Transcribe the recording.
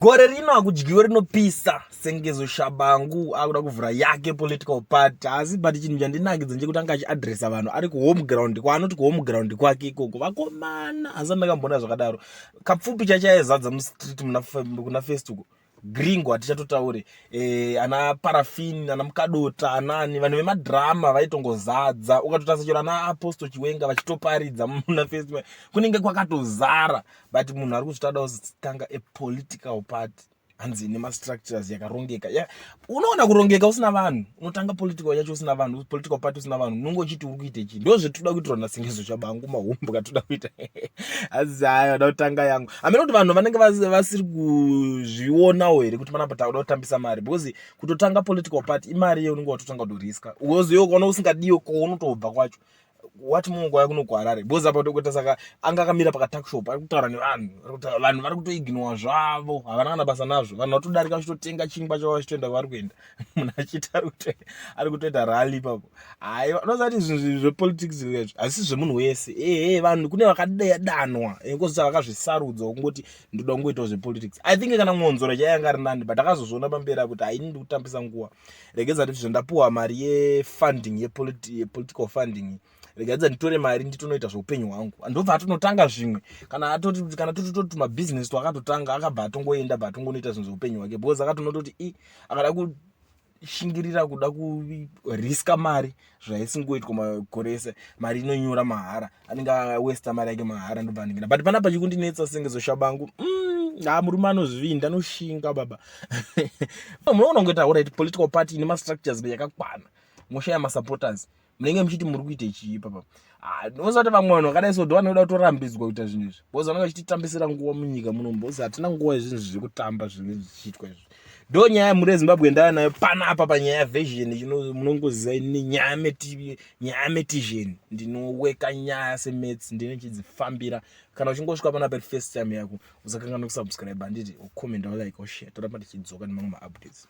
Gore rino akudyiwe rinopisa sengezo Tshabangu akuda kuvhura Yake political party asi but chinhu chandinakidza ndechekuti anga achiadresa vanhu ari kuhome ground kwaanoti kuhome ground kwake ikoko vakomana asi andakambona zvakadaro kapfupi chachaizadza mustreet kuna Facebook gringo hatichatotaure ana parafini ana mukadota anani vanhu vemadhirama vaitongozadza ukatotasachura ana aposto chiwenga vachitoparidza muna Facebook kunenge kwakatozara but munhu ari kuzvitoda kuzotanga political party hanzi nemastructures yakarongeka unoona kurongeka usina vanhu unotanga political yacho usina vanhu political party usina vanhu unongo uchiti uri kuite chii ndo zvetinoda kuitirwa nasengezo Tshabangu mahombo katoda kuita asi hayo da kutanga yangu amene kuti vanhu vanenge vasiri kuzvionawo here kuti panapa takuda kutambisa mari because kutotanga political party imari ye unenge watotanga kudoriska uoziyo kwaona usingadiyo kwaunotobva kwacho wati mungu wako kunokuharare because apa tokuita saka anga akamira pakatakshop ari kutaura nevanhu vanhu vari kutoignora zvavo havana kana basa nazvo vanhu vatodarika vachitotenga chingwa chavo vachitoenda kwavari kuenda munhu achiita ari kutoita rally ipapo haiwa unosati zvinhu zvepolitics hazisi zvemunhu wese vanhu kune vakadanwa kozosa vakazvisarudzwa kungoti ndoda kungoitawo zvepolitics I think kana mwonzora chaianga ari nani but akazozviona pamberi kuti haini kutambisa nguva regedza nditi zvendapuwa mari yefunding yepolitical funding regadza nditore mari nditonoita zveupenyu hwangu ndobva atonotanga zvimwe kana tototi mabhizinesi twakatotanga akabva atongoenda bva atongonoita zvinhu zveupenyu hwake because akatonototi akada kushingirira kuda kuriska mari zvaisingoitwa makore ese mari inonyora mahara anenge awesta mari yake mahara ndobva andingina but panapa chikundinetsa sengezo Tshabangu murume anozvinda anoshinga baba munoona kungoita alright political party ine mastructures yakakwana moshaya masupporters munenge muchiti muri kuite chii papa ndosati vamwe vanhu vakadai so ndovanoda kutorambidzwa kuita zvinhu izvi because vanenge vachititambisira nguva munyika muno because hatina nguva yezvinhu zviri kutamba zvinenge zvichiitwa izvi ndo nyaya yemhuri yeZimbabwe ndava nayo panapa panyaya yavision munongoziva nyaya yametizheni ndinoweka nyaya semets ndinochidzifambira kana uchingosvika panapa first time yako usakanganwa kusubscribe handiti ukomenda like ushare toramba tichidzoka nemamwe maupdates